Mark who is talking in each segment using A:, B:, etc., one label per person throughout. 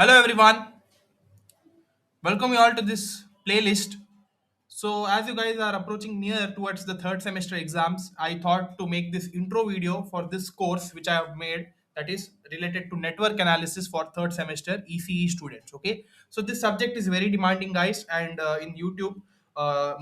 A: Hello everyone, welcome you all to this playlist. So as you guys are approaching near towards the third semester exams, I thought to make this intro video for this course which I have made, that is related to network analysis for third semester ECE students. Okay, so this subject is very demanding, guys, and in YouTube,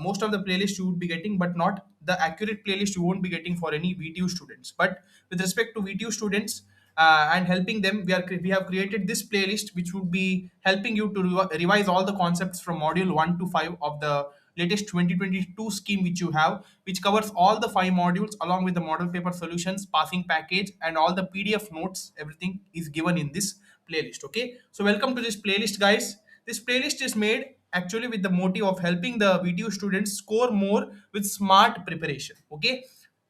A: most of the playlist you would be getting, but not the accurate playlist you won't be getting for any VTU students. But with respect to VTU students, and helping them, we have created this playlist which would be helping you to revise all the concepts from module 1 to 5 of the latest 2022 scheme which you have, which covers all the 5 modules along with the model paper solutions, passing package, and all the PDF notes. Everything is given in this playlist. Okay, so welcome to this playlist, guys. This playlist is made actually with the motive of helping the VTU students score more with smart preparation. Okay,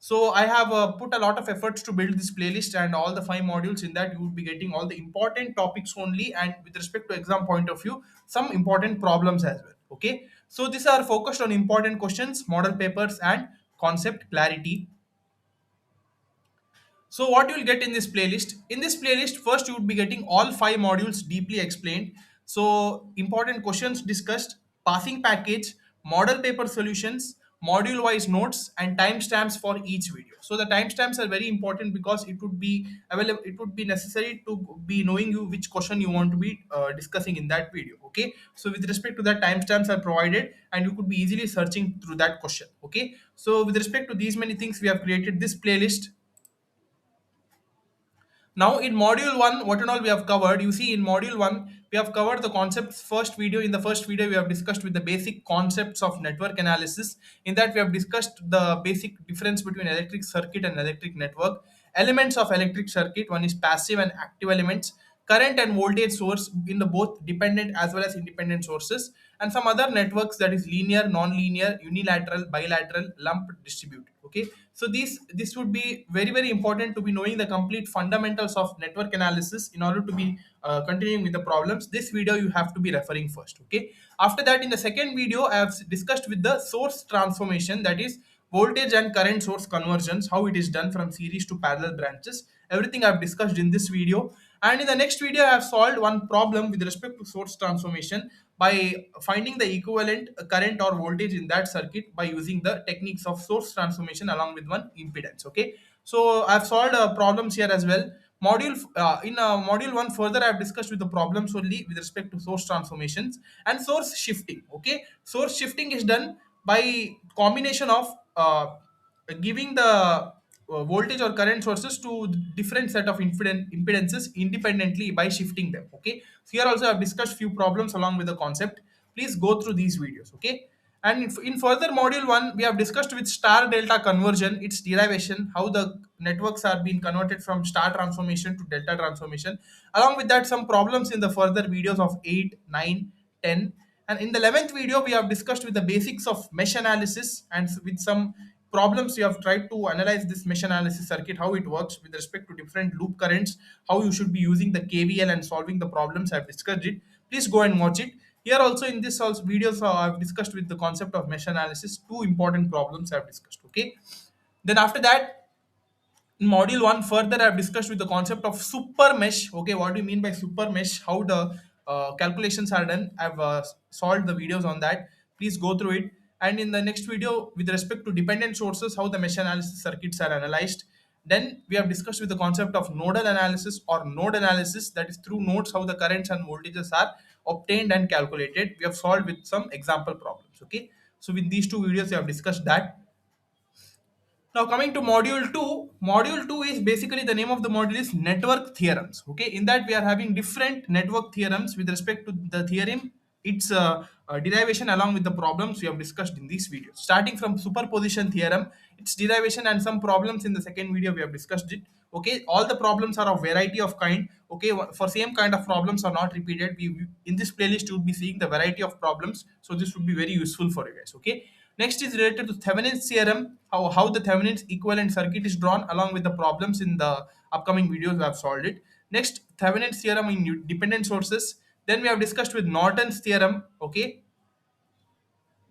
A: so I have put a lot of efforts to build this playlist, and all the 5 modules in that you would be getting all the important topics only, and with respect to exam point of view, some important problems as well. Okay, so these are focused on important questions, model papers, and concept clarity. So what you will get in this playlist? In this playlist, first you would be getting all 5 modules deeply explained. So important questions discussed, passing package, model paper solutions, module wise notes, and timestamps for each video. So the timestamps are very important because it would be available. It would be necessary to be knowing you which question you want to be discussing in that video. Okay. So with respect to that, timestamps are provided, and you could be easily searching through that question. Okay. So with respect to these many things, we have created this playlist. Now in module 1, what and all we have covered, you see in module 1, we have covered the concepts first video. In the first video, we have discussed with the basic concepts of network analysis. In that, we have discussed the basic difference between electric circuit and electric network. Elements of electric circuit, one is passive and active elements, current and voltage source in the both dependent as well as independent sources, and some other networks, that is linear, non-linear, unilateral, bilateral, lumped, distributed. Okay, so this would be very important to be knowing the complete fundamentals of network analysis in order to be continuing with the problems. This video you have to be referring first. Okay, after that, in the second video, I have discussed with the source transformation, that is voltage and current source conversions, how it is done from series to parallel branches. Everything I've discussed in this video. And in the next video, I have solved one problem with respect to source transformation by finding the equivalent current or voltage in that circuit by using the techniques of source transformation along with one impedance. Okay, so I've solved problems here as well. Module 1, further I've discussed with the problems only with respect to source transformations and source shifting. Okay, source shifting is done by combination of giving the voltage or current sources to different set of impedances independently by shifting them. Okay, so here also I've discussed few problems along with the concept. Please go through these videos. Okay, and in further module 1, we have discussed with star delta conversion, its derivation, how the networks are being converted from star transformation to delta transformation. Along with that, some problems in the further videos of 8, 9, 10. And in the 11th video, we have discussed with the basics of mesh analysis, and with some problems we have tried to analyze this mesh analysis circuit, how it works with respect to different loop currents, how you should be using the KVL and solving the problems. I've discussed it. Please go and watch it. Here also in this also videos, I've discussed with the concept of mesh analysis, two important problems I've discussed. Okay, then after that, in module 1, further I've discussed with the concept of super mesh. Okay, what do you mean by super mesh, how the calculations are done. I've solved the videos on that. Please go through it. And in the next video, with respect to dependent sources, how the mesh analysis circuits are analyzed. Then we have discussed with the concept of nodal analysis or node analysis, that is through nodes, how the currents and voltages are obtained and calculated. We have solved with some example problems. Okay, so with these two videos we have discussed that. Now coming to module 2 is basically, the name of the module is network theorems. Okay, in that we are having different network theorems with respect to the theorem, its derivation along with the problems we have discussed in this video. Starting from superposition theorem, its derivation and some problems in the second video we have discussed it. Okay, all the problems are of variety of kind. Okay, for same kind of problems are not repeated. In this playlist you will be seeing the variety of problems, so this would be very useful for you guys. Okay, next is related to Thevenin's theorem, how the Thevenin's equivalent circuit is drawn along with the problems in the upcoming videos we have solved it. Next, Thevenin's theorem in dependent sources. Then we have discussed with Norton's theorem. Okay,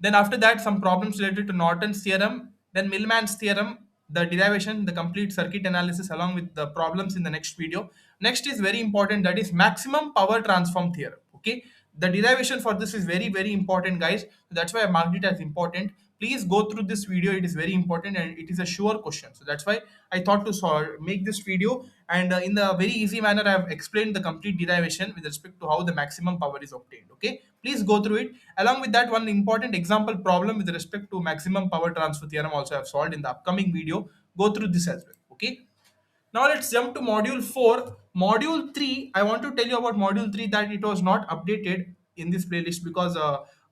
A: then after that, some problems related to Norton's theorem, then Milman's theorem, the derivation, the complete circuit analysis along with the problems in the next video. Next is very important, that is maximum power transform theorem. Okay, the derivation for this is very very important, guys. That's why I marked it as important. Please go through this video, it is very important and it is a sure question. So that's why I thought to make this video, and in the very easy manner I have explained the complete derivation with respect to how the maximum power is obtained. Okay, please go through it. Along with that, one important example problem with respect to maximum power transfer theorem also I have solved in the upcoming video. Go through this as well. Okay, now let's jump to module 4. Module 3, I want to tell you about module 3 that it was not updated in this playlist because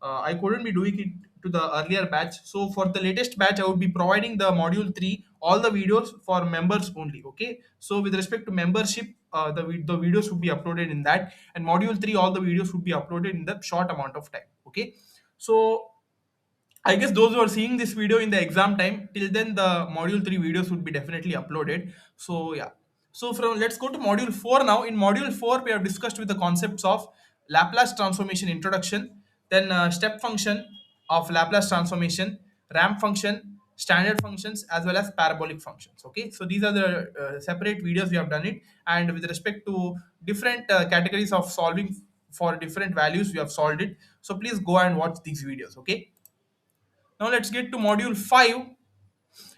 A: I couldn't be doing it to the earlier batch. So for the latest batch, I would be providing the module 3, all the videos for members only. Okay. So with respect to membership, the videos would be uploaded in that, and module 3, all the videos would be uploaded in the short amount of time. Okay. So I guess those who are seeing this video in the exam time, till then the module 3 videos would be definitely uploaded. So yeah. So from let's go to module 4 now. In module 4, we have discussed with the concepts of Laplace transformation introduction, then step function of Laplace transformation, ramp function, standard functions, as well as parabolic functions. Okay, so these are the separate videos we have done it, and with respect to different categories of solving for different values, we have solved it. So please go and watch these videos. Okay. Now let's get to module 5.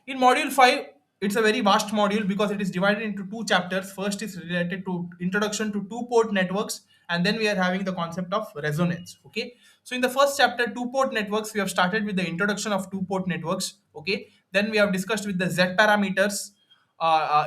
A: In module 5, it's a very vast module because it is divided into two chapters. First is related to introduction to two-port networks, and then we are having the concept of resonance. Okay. So in the first chapter, two-port networks, we have started with the introduction of two-port networks. Okay. Then we have discussed with the Z parameters.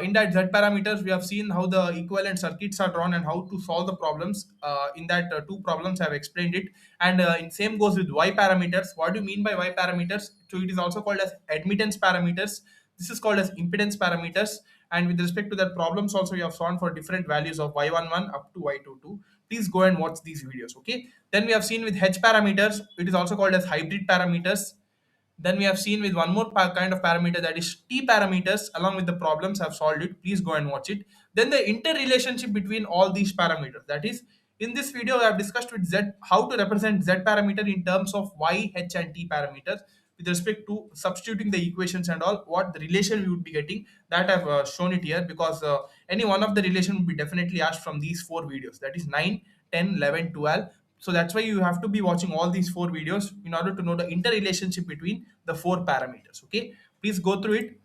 A: In that Z parameters, we have seen how the equivalent circuits are drawn and how to solve the problems. In that two problems, I have explained it. And in same goes with Y parameters. What do you mean by Y parameters? So it is also called as admittance parameters. This is called as impedance parameters. And with respect to that problems, also we have solved for different values of Y11 up to Y22. Please go and watch these videos. Okay. Then we have seen with H parameters. It is also called as hybrid parameters. Then we have seen with one more kind of parameter, that is T parameters. Along with the problems, I've solved it. Please go and watch it. Then the interrelationship between all these parameters. That is, in this video, I have discussed with Z how to represent Z parameter in terms of Y, H, and T parameters with respect to substituting the equations and all. What the relation we would be getting, that I've shown it here because any one of the relation would be definitely asked from these four videos. That is 9, 10, 11, 12. So that's why you have to be watching all these four videos in order to know the interrelationship between the four parameters. Okay, please go through it.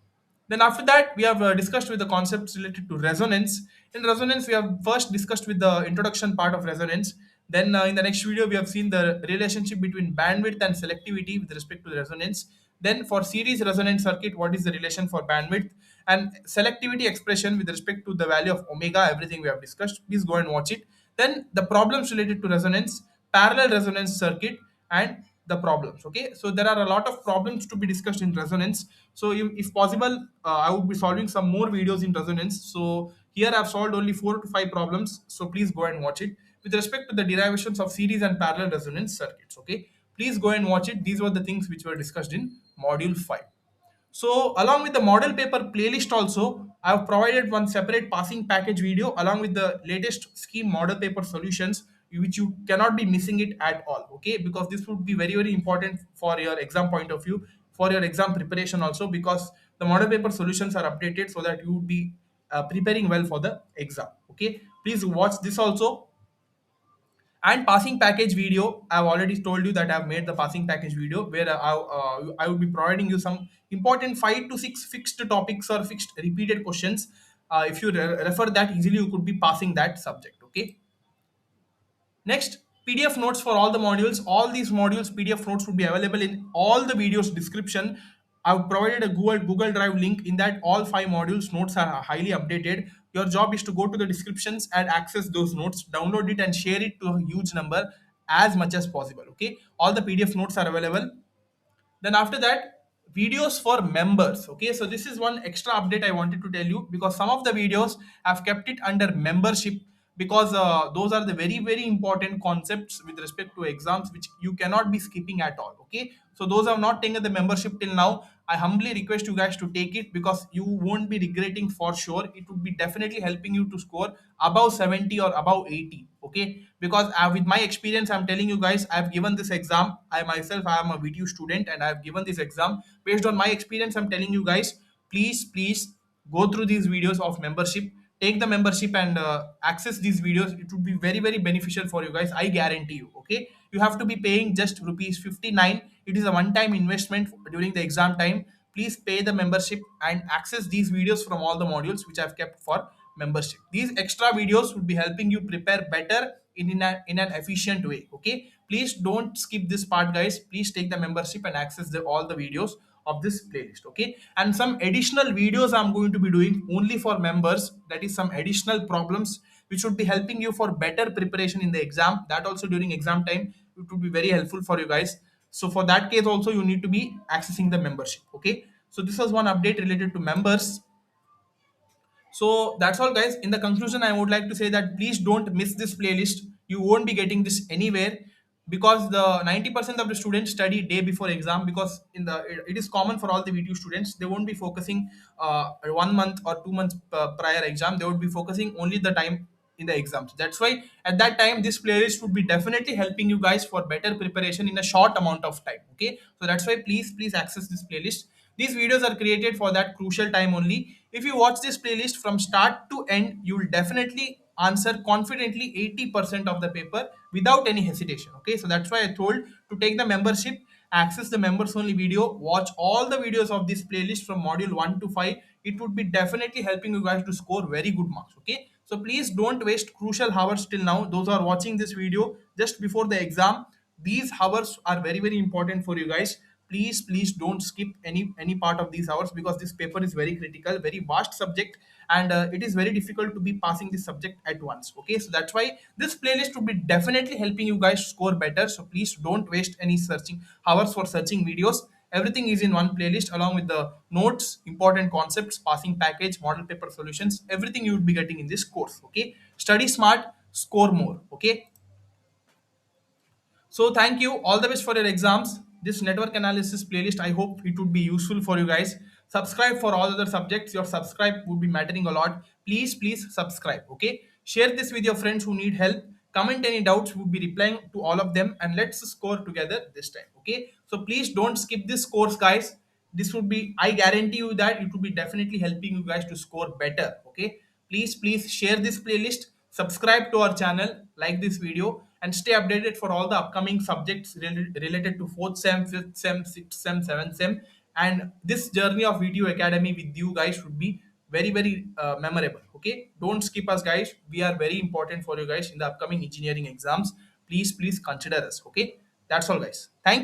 A: Then after that, we have discussed with the concepts related to resonance. In resonance, we have first discussed with the introduction part of resonance. Then in the next video, we have seen the relationship between bandwidth and selectivity with respect to the resonance. Then for series resonance circuit, what is the relation for bandwidth and selectivity expression with respect to the value of omega, everything we have discussed. Please go and watch it. Then the problems related to resonance, parallel resonance circuit, and the problems. Okay, so there are a lot of problems to be discussed in resonance. So if possible, I would be solving some more videos in resonance. So here I've solved only 4 to 5 problems, so please go and watch it with respect to the derivations of series and parallel resonance circuits. Okay, please go and watch it. These were the things which were discussed in module 5. So along with the model paper playlist also, I have provided one separate passing package video along with the latest scheme model paper solutions, which you cannot be missing it at all. Okay, because this would be very very important for your exam point of view, for your exam preparation also, because the model paper solutions are updated so that you would be preparing well for the exam. Okay, please watch this also. And passing package video, I've already told you that I've made the passing package video where I would be providing you some important 5 to 6 fixed topics or fixed repeated questions. If you refer that easily, you could be passing that subject. Okay. Next, PDF notes for all the modules. All these modules, PDF notes would be available in all the videos description. I've provided a Google Drive link. In that, all 5 modules notes are highly updated. Your job is to go to the descriptions and access those notes, download it and share it to a huge number as much as possible. Okay, all the PDF notes are available. Then after that, videos for members. Okay, so this is one extra update I wanted to tell you because some of the videos have kept it under membership because those are the very very important concepts with respect to exams which you cannot be skipping at all. Okay, so those have not taken the membership till now, I humbly request you guys to take it because you won't be regretting for sure. It would be definitely helping you to score above 70 or above 80. Okay, because with my experience, I'm telling you guys, I've given this exam. I myself, I am a VTU student and I've given this exam. Based on my experience, I'm telling you guys, Please go through these videos of membership. Take the membership and access these videos. It would be very beneficial for you guys, I guarantee you. Okay, you have to be paying just rupees 59. It is a one time investment during the exam time. Please pay the membership and access these videos from all the modules which I've kept for membership. These extra videos would be helping you prepare better in an efficient way. Okay, please don't skip this part, guys. Please take the membership and access all the videos of this playlist. Okay, and some additional videos I'm going to be doing only for members, that is some additional problems which would be helping you for better preparation in the exam. That also during exam time it would be very helpful for you guys. So for that case also you need to be accessing the membership. Okay, so this was one update related to members. So that's all, guys. In the conclusion, I would like to say that please don't miss this playlist. You won't be getting this anywhere, because the 90% of the students study day before exam, because it is common for all the VTU students. They won't be focusing 1 month or 2 months prior exam. They would be focusing only the time in the exams. That's why at that time this playlist would be definitely helping you guys for better preparation in a short amount of time. Okay, so that's why please access this playlist. These videos are created for that crucial time only. If you watch this playlist from start to end, you will definitely answer confidently 80% of the paper without any hesitation. Okay, so that's why I told to take the membership, access the members only video, watch all the videos of this playlist from module 1 to 5. It would be definitely helping you guys to score very good marks. Okay, so please don't waste crucial hours till now. Those are watching this video just before the exam, these hours are very important for you guys. Please don't skip any part of these hours, because this paper is very critical, very vast subject, and it is very difficult to be passing this subject at once. Okay, so that's why this playlist will be definitely helping you guys score better. So please don't waste any searching hours for searching videos. Everything is in one playlist, along with the notes, important concepts, passing package, model paper solutions. Everything you would be getting in this course. Okay, study smart, score more. Okay, so thank you. All the best for your exams. This network analysis playlist, I hope it would be useful for you guys. Subscribe for all other subjects. Your subscribe would be mattering a lot. Please subscribe. Okay. Share this with your friends who need help. Comment any doubts. We'll be replying to all of them, and let's score together this time. Okay. So please don't skip this course, guys. This would be, I guarantee you that it will be definitely helping you guys to score better. Okay, please share this playlist, subscribe to our channel, like this video, and stay updated for all the upcoming subjects related to 4th sem, 5th sem, 6th sem, 7th sem. And this journey of video academy with you guys should be very memorable. Okay, don't skip us, guys. We are very important for you guys in the upcoming engineering exams. Please consider us. Okay, that's all, guys. Thank you.